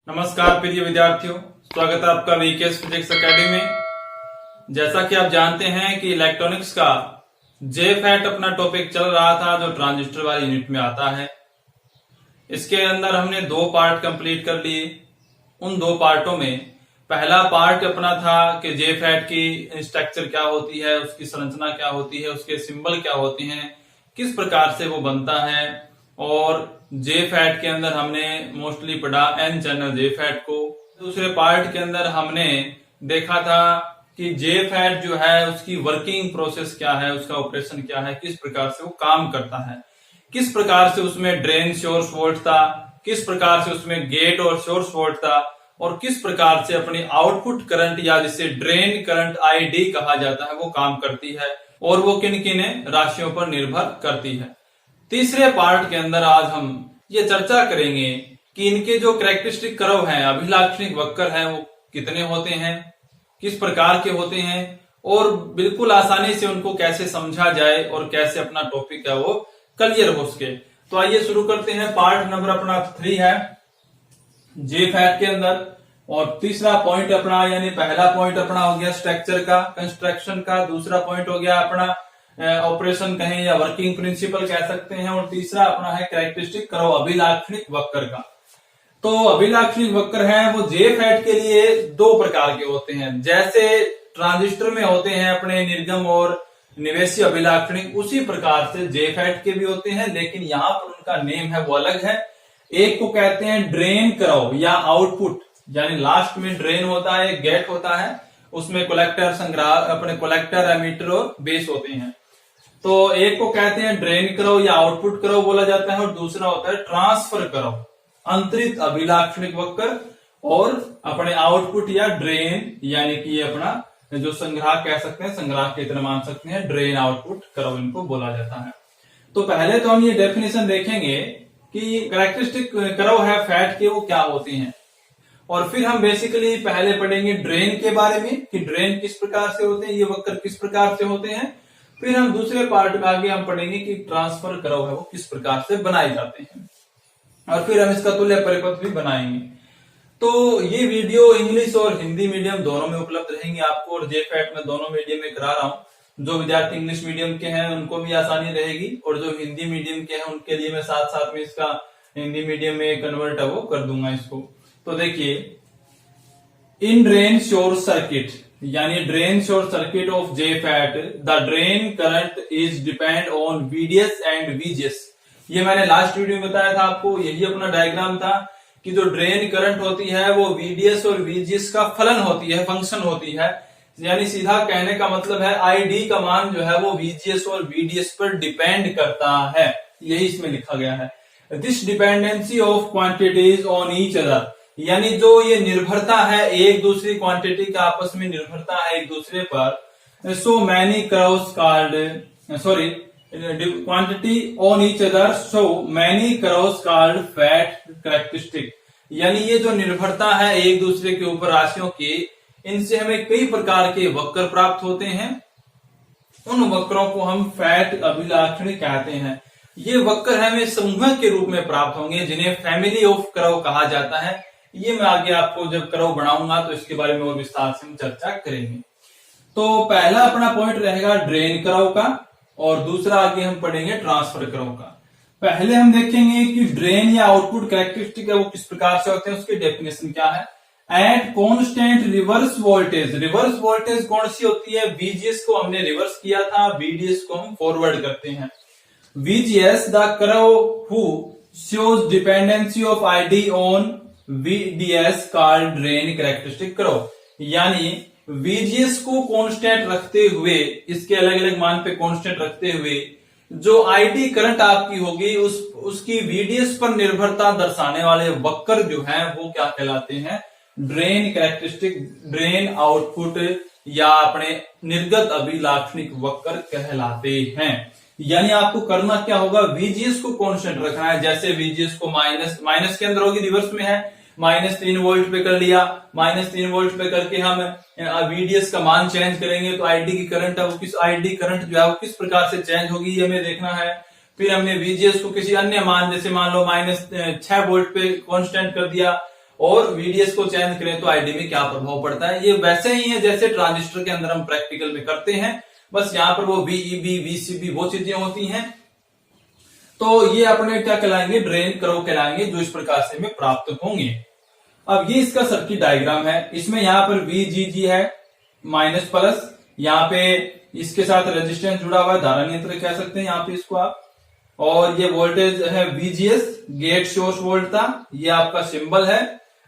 नमस्कार प्रिय विद्यार्थियों, स्वागत है आपका वीकेएस फिजिक्स एकेडमी में। जैसा कि आप जानते हैं कि इलेक्ट्रॉनिक्स का जेफेट अपना टॉपिक चल रहा था जो ट्रांजिस्टर वाली यूनिट में आता है। इसके अंदर हमने 2 पार्ट कंप्लीट कर लिए। उन 2 पार्टों में पहला पार्ट अपना था कि जेफेट की स्ट्रक्चर क्या होती है, उसकी संरचना क्या होती है, उसके सिंबल क्या होते हैं, किस प्रकार से वो बनता है। और जेफेट के अंदर हमने मोस्टली पढ़ा एन चैनल जेफेट को। दूसरे पार्ट के अंदर हमने देखा था कि जेफेट जो है उसकी वर्किंग प्रोसेस क्या है, उसका ऑपरेशन क्या है, किस प्रकार से वो काम करता है, किस प्रकार से उसमें ड्रेन सोर्स वोल्ट था, किस प्रकार से उसमें गेट और सोर्स वोल्ट था, और किस प्रकार से अपनी आउटपुट करंट या जिसे ड्रेन करंट आईडी कहा जाता है वो काम करती है, और वो किन किन राशियों पर निर्भर करती है। तीसरे पार्ट के अंदर आज हम ये चर्चा करेंगे कि इनके जो कैरेक्टरिस्टिक कर्व हैं, अभिलाक्षणिक वक्र हैं, वो कितने होते हैं, किस प्रकार के होते हैं, और बिल्कुल आसानी से उनको कैसे समझा जाए और कैसे अपना टॉपिक है वो क्लियर हो सके। तो आइए शुरू करते हैं। पार्ट नंबर अपना 3 है जेफेट के अंदर, और तीसरा पॉइंट अपना यानी पहला पॉइंट अपना हो गया स्ट्रक्चर का, कंस्ट्रक्शन का। दूसरा पॉइंट हो गया अपना ऑपरेशन कहें या वर्किंग प्रिंसिपल कह सकते हैं, और तीसरा अपना है कैरेक्टरिस्टिक कर्व, अभिलाक्षणिक वक्र का। तो अभिलाक्षणिक वक्र है वो जेफेट के लिए 2 प्रकार के होते हैं। जैसे ट्रांजिस्टर में होते हैं अपने निर्गम और निवेशी अभिलाक्षणिक, उसी प्रकार से जेफेट के भी होते हैं, लेकिन यहाँ पर उनका नेम है वो अलग है। एक को कहते हैं ड्रेन कर्व या आउटपुट, यानी लास्ट में ड्रेन होता है, एक गेट होता है, उसमें कलेक्टर संग्रह अपने कलेक्टर एमीटर और बेस होते हैं। तो एक को कहते हैं ड्रेन कर्व या आउटपुट कर्व बोला जाता है, और दूसरा होता है ट्रांसफर कर्व, अंतरित अभिलाक्षणिक वक्र, और अपने आउटपुट या ड्रेन यानी कि ये अपना जो संग्रह कह सकते हैं, संग्रह की तरह मान सकते हैं, ड्रेन आउटपुट कर्व इनको बोला जाता है। तो पहले तो हम ये डेफिनेशन देखेंगे कि कैरेक्टरिस्टिक कर्व है फैट के वो क्या होते हैं, और फिर हम बेसिकली पहले पढ़ेंगे ड्रेन के बारे में कि ड्रेन किस प्रकार से होते हैं, ये वक्र किस प्रकार से होते हैं। फिर हम दूसरे पार्ट में आगे हम पढ़ेंगे कि ट्रांसफर कर्व है वो किस प्रकार से बनाए जाते हैं, और फिर हम इसका तुल्य परिपथ भी बनाएंगे। तो ये वीडियो इंग्लिश और हिंदी मीडियम दोनों में उपलब्ध रहेंगे आपको, और जेफेट में दोनों मीडियम में करा रहा हूं। जो विद्यार्थी इंग्लिश मीडियम के हैं उनको भी आसानी रहेगी, और जो हिंदी मीडियम के हैं उनके लिए मैं साथ साथ में इसका हिंदी मीडियम में कन्वर्ट है वो कर दूंगा इसको। तो देखिए, इन ड्रेन शोर्ट सर्किट यानी drain short circuit of JFET the drain current is depend on VDS and VGS. ये मैंने लास्ट वीडियो में बताया था आपको, यही अपना डायग्राम था कि जो ड्रेन करंट होती है वो वीडीएस और वीजीएस का फलन होती है, फंक्शन होती है। यानी सीधा कहने का मतलब है आईडी का मान जो है वो वीजीएस और वीडीएस पर डिपेंड करता है, यही इसमें लिखा गया है। This dependency of quantities on each other, यानी जो ये निर्भरता है एक दूसरी क्वांटिटी का आपस में निर्भरता है एक दूसरे पर। So many curves called sorry quantity on each other, so many curves called fat characteristic. यानी ये जो निर्भरता है एक दूसरे के ऊपर राशियों की, इनसे हमें कई प्रकार के वक्र प्राप्त होते हैं। उन वक्रों को हम फैट अभिलाक्षणिक कहते हैं। ये वक्र हमें समूह के रूप में प्राप्त होंगे जिन्हें फैमिली ऑफ कर्व कहा जाता है। ये मैं आगे आपको जब कर्व बनाऊंगा तो इसके बारे में और विस्तार से हम चर्चा करेंगे। तो पहला अपना पॉइंट रहेगा ड्रेन कर्व का, और दूसरा आगे हम पढ़ेंगे ट्रांसफर कर्व का। पहले हम देखेंगे कि ड्रेन या आउटपुट कैरेक्टरिस्टिक है वो किस प्रकार से होते हैं, उसकी डेफिनेशन क्या है। At constant reverse voltage, reverse voltage कौन सी होती है, वीजीएस को हमने रिवर्स किया था, वीडीएस को हम फॉरवर्ड करते हैं। VGS the curve who shows dependency of ID on VDS called drain characteristic curve। यानी VGS को कांस्टेंट रखते हुए, इसके अलग अलग मान पे कांस्टेंट रखते हुए जो ID करंट आपकी होगी उसकी VDS पर निर्भरता दर्शाने वाले वक्र जो हैं वो क्या कहलाते हैं, ड्रेन कैरेक्टरिस्टिक, ड्रेन आउटपुट या अपने निर्गत अभिलाक्षणिक वक्र कहलाते हैं। यानी आपको करना क्या होगा, वीजीएस को कांस्टेंट रखना है। जैसे वीजीएस को माइनस के अंदर होगी, रिवर्स में है, -3 वोल्ट पे कर लिया, -3 वोल्ट पे करके हम वीडीएस का मान चेंज करेंगे तो आईडी की करंट है वो किस आईडी करंट जो है वो किस प्रकार से चेंज होगी ये हमें देखना है। फिर हमने वीजीएस को किसी अन्य मान, जैसे मान लो -6 वोल्ट पे कांस्टेंट कर दिया, और VDS को चेंज करें तो आईडी में क्या प्रभाव पड़ता है। ये वैसे ही है जैसे ट्रांजिस्टर के अंदर हम प्रैक्टिकल में करते हैं, बस यहाँ पर वो VEB VCB वो चीजें होती हैं। तो ये अपने क्या कहलाएंगे, ड्रेन कर्व कहलाएंगे, जो इस प्रकार से हमें प्राप्त होंगे। अब ये इसका सर्किट डायग्राम है। इसमें यहाँ पर VGG है माइनस प्लस, यहाँ पे इसके साथ रेजिस्टेंस जुड़ा हुआ है, धारा नियंत्रक कह सकते हैं यहाँ पे इसको आप। और ये वोल्टेज है VGS, गेट सोर्स वोल्ट था, ये आपका सिंबल है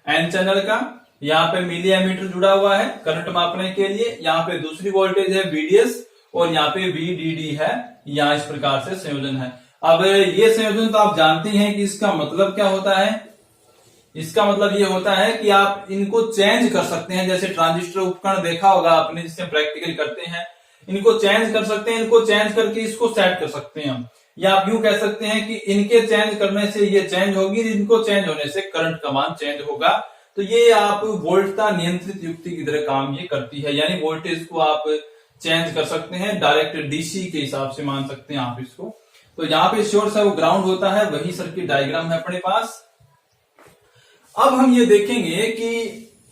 एन चैनल का। यहाँ पे मिली एमीटर जुड़ा हुआ है करंट मापने के लिए। यहाँ पे दूसरी वोल्टेज है VDS और यहाँ पे VDD है। यहाँ इस प्रकार से संयोजन है। अब ये संयोजन तो आप जानते हैं कि इसका मतलब क्या होता है। इसका मतलब ये होता है कि आप इनको चेंज कर सकते हैं। जैसे ट्रांजिस्टर उपकरण देखा होगा आपने जिससे प्रैक्टिकल करते हैं, इनको चेंज कर सकते हैं, इनको चेंज करके इसको सेट कर सकते हैं हम। या आप यूं कह सकते हैं कि इनके चेंज करने से ये चेंज होगी, इनको चेंज होने से करंट का मान चेंज होगा। तो ये आप वोल्टता नियंत्रित युक्ति की तरह काम ये करती है, यानी वोल्टेज को आप चेंज कर सकते हैं, डायरेक्ट डीसी के हिसाब से मान सकते हैं आप इसको। तो यहाँ पे सोर्स है वो ग्राउंड होता है, वही सर्किट डायग्राम है अपने पास। अब हम ये देखेंगे कि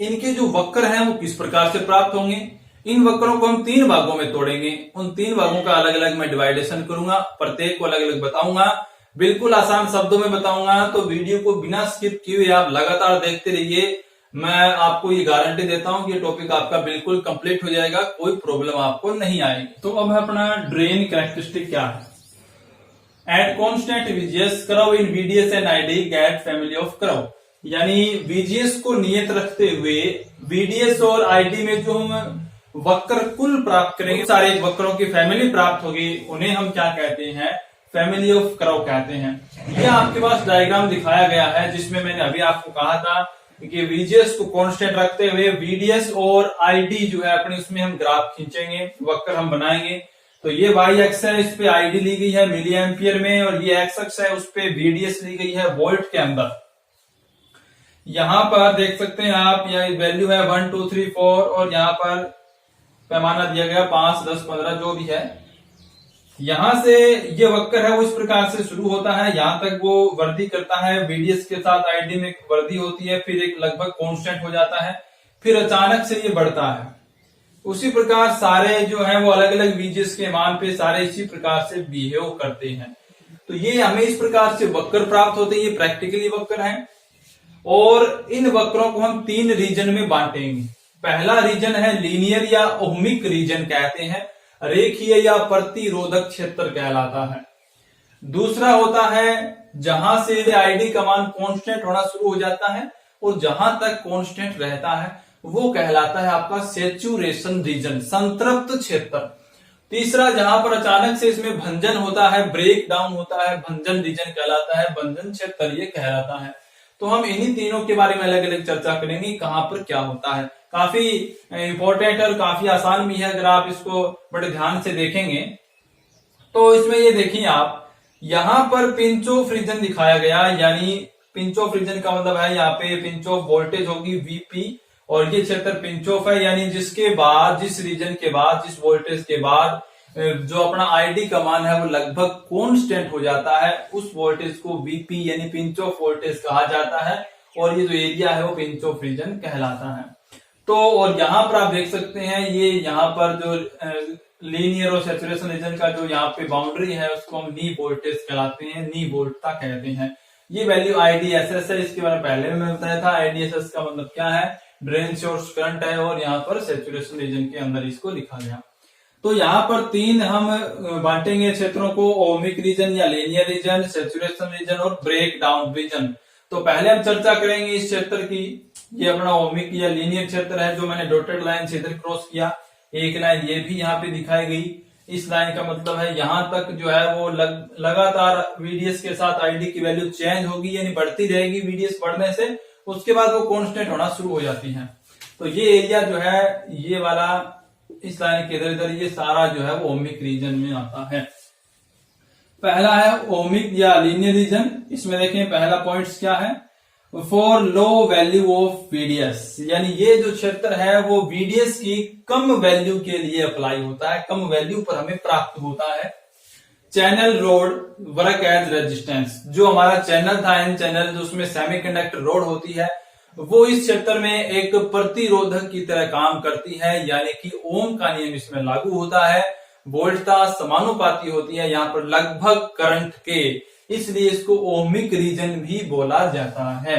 इनके जो वक्र हैं वो किस प्रकार से प्राप्त होंगे। इन वक्रों को हम 3 भागों में तोड़ेंगे। उन 3 भागों का अलग अलग मैं डिवाइडेशन करूंगा, प्रत्येक को अलग अलग बताऊंगा, बिल्कुल आसान शब्दों में बताऊंगा। तो वीडियो को बिना स्किप किए हुए आप लगातार देखते रहिए। मैं आपको ये गारंटी देता हूं कि ये टॉपिक आपका बिल्कुल कंप्लीट हो जाएगा, कोई प्रॉब्लम आपको नहीं आएगी। तो अब अपना ड्रेन कैरेक्टरिस्टिक क्या है। At constant VGS curve in VDS and ID get family of curve, यानी VGS को नियत रखते हुए VDS और ID में जो हम वक्र कुल प्राप्त करेंगे, सारे वक्रों की फैमिली प्राप्त होगी, उन्हें हम क्या कहते हैं, फैमिली ऑफ कर्व कहते हैं। यह आपके पास डायग्राम दिखाया गया है जिसमें मैंने अभी आपको कहा था कि VGS को कांस्टेंट रखते हुए VDS और ID जो है अपने उसमें हम ग्राफ खींचेंगे, वक्र हम बनाएंगे। तो ये वाई एक्स है, इस पे ID ली गई है मिली एम्पियर में, और ये एक्स अक्ष है, उस पे VDS ली गई है वोल्ट के अंदर। यहां पर देख सकते हैं आप, यह वैल्यू है 1 2 3 4 और यहाँ पर पैमाना दिया गया 5 10 15 जो भी है। यहां से ये वक्र है वो इस प्रकार से शुरू होता है, यहां तक वो वृद्धि करता है, VDS के साथ ID में वृद्धि होती है, फिर एक लगभग कांस्टेंट हो जाता है, फिर अचानक से ये बढ़ता है। उसी प्रकार सारे जो है वो अलग अलग VGS के मान पे सारे इसी प्रकार से बिहेव करते हैं। तो ये हमें इस प्रकार से वक्र प्राप्त होते हैं, ये प्रैक्टिकली वक्र है। और इन वक्रों को हम 3 रीजन में बांटेंगे। पहला रीजन है लीनियर या ओहमिक रीजन कहते हैं, रेखीय या प्रतिरोधक क्षेत्र कहलाता है। दूसरा होता है जहां से ID का मान कांस्टेंट होना शुरू हो जाता है और जहां तक कांस्टेंट रहता है वो कहलाता है आपका सैचुरेशन रीजन, संतृप्त क्षेत्र। तीसरा जहां पर अचानक से इसमें भंजन होता है, ब्रेक डाउन होता है, भंजन रीजन कहलाता है, भंजन क्षेत्र ये कहलाता है। तो हम इन्हीं तीनों के बारे में अलग अलग चर्चा करेंगे, कहां पर क्या होता है। काफी इंपॉर्टेंट और काफी आसान भी है अगर आप इसको बड़े ध्यान से देखेंगे। तो इसमें ये देखिए आप, यहां पर पिंच ऑफ रीजन दिखाया गया, यानी पिंच ऑफ रीजन का मतलब है यहाँ पे पिंच ऑफ वोल्टेज होगी VP और ये क्षेत्र पिंच ऑफ है, यानी जिसके बाद, जिस रीजन के बाद, जिस वोल्टेज के बाद जो अपना ID का मान है वो लगभग कांस्टेंट हो जाता है, उस वोल्टेज को VP यानी पिंच ऑफ वोल्टेज कहा जाता है। और ये जो एरिया है वो पिंच ऑफ रीजन कहलाता है। तो और यहाँ पर आप देख सकते हैं, ये यहाँ पर जो लीनियर और सैचुरेशन रीजन का जो यहाँ पे बाउंड्री है उसको हम नी वोल्टेज कहलाते हैं, नी वोल्टता कहते हैं। ये वैल्यू IDSS है, इसके बारे में पहले में बताया था। IDSS का मतलब क्या है, ड्रेन सोर्स करंट है, और यहाँ पर सैचुरेशन रीजन के अंदर इसको लिखा गया। तो यहाँ पर 3 हम बांटेंगे क्षेत्रों को, ओमिक रीजन या लीनियर रीजन, सैचुरेशन रीजन और ब्रेक डाउन रीजन। तो पहले हम चर्चा करेंगे इस क्षेत्र की। ये अपना ओमिक या लीनियर क्षेत्र है, जो मैंने डॉटेड लाइन से इधर क्रॉस किया, एक लाइन ये भी यहाँ पे दिखाई गई। इस लाइन का मतलब है यहाँ तक जो है वो लगातार VDS के साथ ID की वैल्यू चेंज होगी, यानी बढ़ती रहेगी। VDS बढ़ने से उसके बाद वो कांस्टेंट होना शुरू हो जाती है। तो ये एरिया जो है, ये वाला इस लाइन के इधर इधर, ये सारा जो है वो ओमिक रीजन में आता है। पहला है ओमिक या लीनियर रीजन। इसमें देखें पहला पॉइंट्स क्या है, for low value of VDS, यानी ये जो क्षेत्र है वो VDS की कम वैल्यू के लिए अप्लाई होता है, कम वैल्यू पर हमें प्राप्त होता है। Channel road work as resistance, जो हमारा चैनल था, एन चैनल, जो उसमें सेमीकंडक्टर रोड होती है, वो इस क्षेत्र में एक प्रतिरोधक की तरह काम करती है, यानी कि ओम का नियम इसमें लागू होता है, वोल्टता समानुपाती होती है यहाँ पर लगभग करंट के, इसलिए इसको ओमिक रीजन भी बोला जाता है।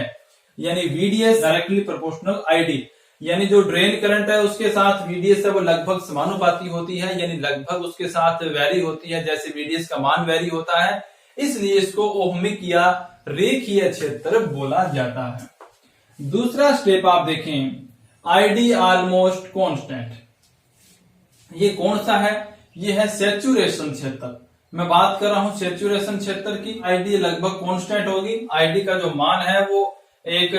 यानी VDS डायरेक्टली प्रोपोर्शनल ID, यानी जो ड्रेन करंट है उसके साथ VDS है वो लगभग समानुपाती होती है, यानी लगभग उसके साथ वैरी होती है, जैसे VDS का मान वैरी होता है, इसलिए इसको ओमिक या रेखीय क्षेत्र बोला जाता है। दूसरा स्टेप आप देखें, ID ऑलमोस्ट कांस्टेंट, ये कौन सा है? ये है सैचुरेशन क्षेत्र। मैं बात कर रहा हूं सैचुरेशन क्षेत्र की। ID लगभग कांस्टेंट होगी, ID का जो मान है वो एक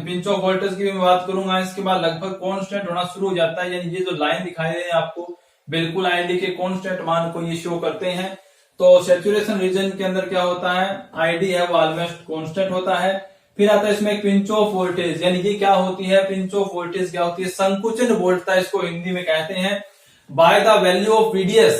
पिंच ऑफ वोल्टेज की भी मैं बात करूंगा, इसके बाद लगभग कांस्टेंट होना शुरू हो जाता है, यानी ये जो लाइन दिखाई दे रही है आपको बिल्कुल ID के कांस्टेंट मान को ये शो करते हैं। तो सैचुरेशन रीजन के अंदर क्या होता है, ID है वो ऑलमोस्ट कांस्टेंट होता है। फिर आता है इसमें एक पिंच ऑफ वोल्टेज, यानी ये क्या होती है, पिंच ऑफ वोल्टेज क्या होती है, संकुचन वोल्टता इसको हिंदी में कहते हैं। By the value of VDS,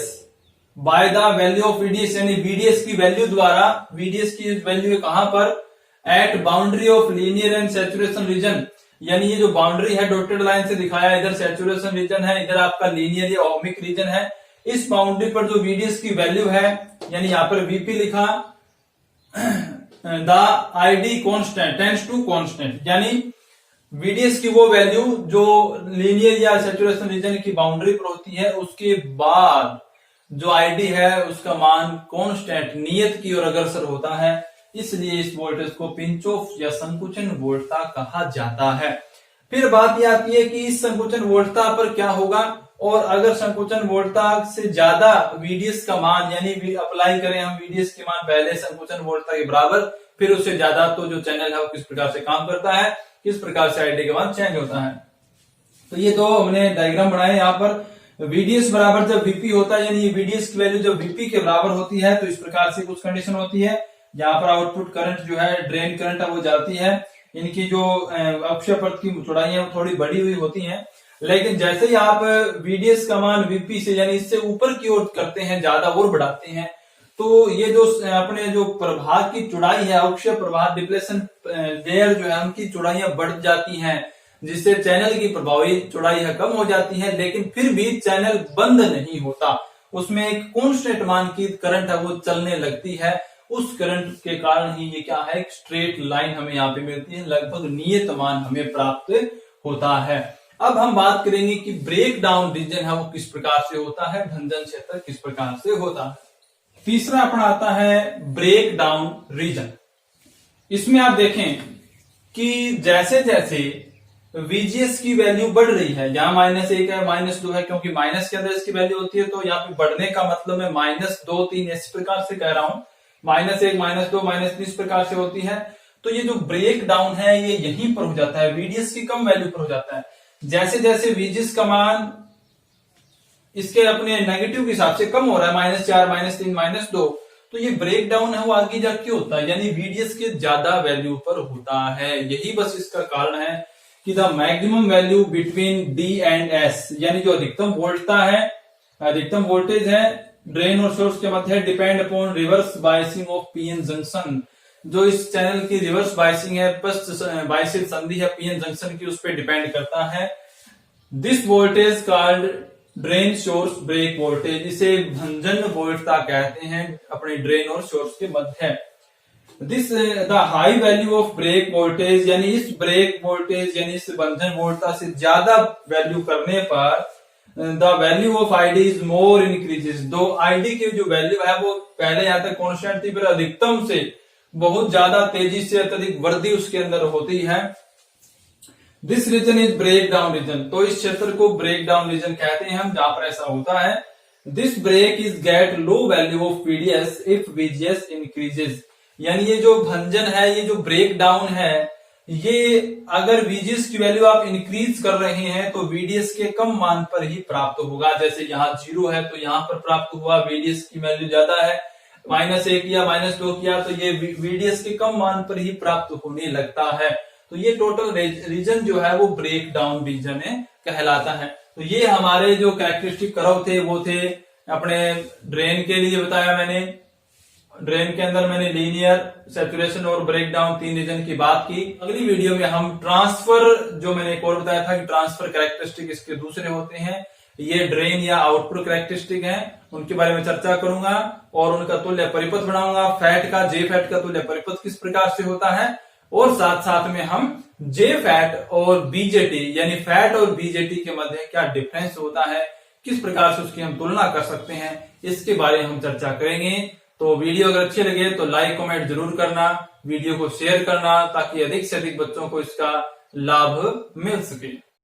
by the value of VDS, यानी VDS की वैल्यू द्वारा, VDS की वैल्यू कहां पर, at boundary of linear and saturation region, यानी ये जो बाउंड्री है डॉटेड लाइन से दिखाया, इधर सैचुरेशन रीजन है, इधर आपका लीनियर या ओमिक रीजन है। इस बाउंड्री पर जो VDS की वैल्यू है, यानी यहाँ पर VP लिखा, the ID constant tends to constant, यानी VDS की वो वैल्यू जो लीनियर या सैचुरेशन रीजन की बाउंड्री पर होती है, उसके बाद जो ID है उसका मान कांस्टेंट नियत की ओर अग्रसर होता है, इसलिए इस वोल्टेज को पिंच ऑफ या संकुचन वोल्टता कहा जाता है। फिर बात यह आती है कि इस संकुचन वोल्टता पर क्या होगा, और अगर संकुचन वोल्टता से ज्यादा VDS का मान, यानी अप्लाई करें हम VDS के मान पहले संकुचन वोल्टता के बराबर, फिर उससे ज्यादा, तो जो चैनल है वो किस प्रकार से काम करता है, किस प्रकार से ID का मान चेंज होता है। तो ये दो हमने डायग्राम बनाए यहाँ पर। VDS बराबर जब VP होता है, यानी VDS की वैल्यू जब VP के बराबर होती है, तो इस प्रकार से कुछ कंडीशन होती है। यहाँ पर आउटपुट करंट जो है, ड्रेन करंट है वो जाती है, इनकी जो अक्षय परत की चौड़ाई है वो थोड़ी बढ़ी हुई होती है। लेकिन जैसे ही आप VDS का मान VP से, यानी इससे ऊपर की ओर करते हैं, ज्यादा और बढ़ाते हैं, तो ये जो अपने जो प्रभाग की चौड़ाई है, अक्षय प्रभाग डिप्लेशन लेयर जो है, उनकी चौड़ाइयां बढ़ जाती हैं, जिससे चैनल की प्रभावी चौड़ाई है कम हो जाती है, लेकिन फिर भी चैनल बंद नहीं होता, उसमें एक कांस्टेंट मान की करंट है वो चलने लगती है। उस करंट के कारण ही ये क्या है, एक स्ट्रेट लाइन हमें यहाँ पे मिलती है, लगभग नियत मान हमें प्राप्त होता है। अब हम बात करेंगे कि ब्रेक डाउन रीजन है वो किस प्रकार से होता है, भंजन क्षेत्र किस प्रकार से होता है। तीसरा अपना आता है ब्रेक डाउन रीजन। इसमें आप देखें कि जैसे जैसे VGS की वैल्यू बढ़ रही है, यहाँ -1 है, -2 है, क्योंकि माइनस के अंदर इसकी वैल्यू होती है, तो यहाँ पे बढ़ने का मतलब है -2, 3 इस प्रकार से कह रहा हूं, -1, -2, -3 इस प्रकार से होती है। तो ये जो ब्रेक डाउन है ये यहीं पर हो जाता है, VDS की कम वैल्यू पर हो जाता है। जैसे जैसे VGS का मान इसके अपने नेगेटिव के हिसाब से कम हो रहा है, -4, -3, -2, तो ये ब्रेक डाउन है वो आगे जाके होता है, यानी VDS के ज्यादा वैल्यू पर होता है। यही बस इसका कारण है कि the maximum value between D and S, यानी जो अधिकतम वोल्टता है, अधिकतम वोल्टेज है ड्रेन और सोर्स के मध्य, depend upon reverse biasing of PN junction. जो इस चैनल की रिवर्स बायसिंग है, पश्च बायसिल संधि है PN जंक्शन की, उस पर डिपेंड करता है। This voltage called drain source break voltage, इसे भंजन वोल्टता कहते हैं अपने ड्रेन और सोर्स के मध्य। This the high value of break voltage, यानी इस ब्रेक वोल्टेज यानी इस भंजन वोल्टता से ज्यादा वैल्यू करने पर the value of ID is more increases. दो ID की जो वैल्यू है वो पहले यहां तक कॉन्स्टेंट थी, फिर अधिकतम से बहुत ज्यादा तेजी से अत्यधिक वृद्धि उसके अंदर होती है। This region is breakdown region, तो इस क्षेत्र को ब्रेक डाउन रीजन कहते हैं हम, जहां पर ऐसा होता है। This break is get low value of VDS if VGS increases, यानी ये जो भंजन है, ये जो ब्रेक डाउन है, ये अगर VGS की वैल्यू आप इंक्रीज कर रहे हैं तो VDS के कम मान पर ही प्राप्त होगा। जैसे यहाँ 0 है तो यहाँ पर प्राप्त हुआ, VDS की वैल्यू ज्यादा है, -1 या -2 किया तो ये VDS के कम मान पर ही प्राप्त होने लगता है। तो ये टोटल रीजन जो है वो ब्रेक डाउन रीजन कहलाता है। तो ये हमारे जो कैरेक्टरिस्टिक कर्व थे वो थे अपने ड्रेन के लिए बताया मैंने, ड्रेन के अंदर मैंने लीनियर, सैचुरेशन और ब्रेकडाउन 3 रीजन की बात की। अगली वीडियो में हम ट्रांसफर, जो मैंने एक और बताया था कि ट्रांसफर कैरेक्टरिस्टिक इसके दूसरे होते हैं, ये ड्रेन या आउटपुट कैरेक्टरिस्टिक हैं, उनके बारे में चर्चा करूंगा और उनका तुल्य परिपथ बनाऊंगा। फैट का, जे फैट का तुल्य परिपथ किस प्रकार से होता है, और साथ साथ में हम जे फैट और बीजेटी यानी फैट और बीजेटी के मध्य क्या डिफरेंस होता है, किस प्रकार से उसकी हम तुलना कर सकते हैं, इसके बारे में हम चर्चा करेंगे। तो वीडियो अगर अच्छी लगे तो लाइक कमेंट जरूर करना, वीडियो को शेयर करना ताकि अधिक से अधिक बच्चों को इसका लाभ मिल सके।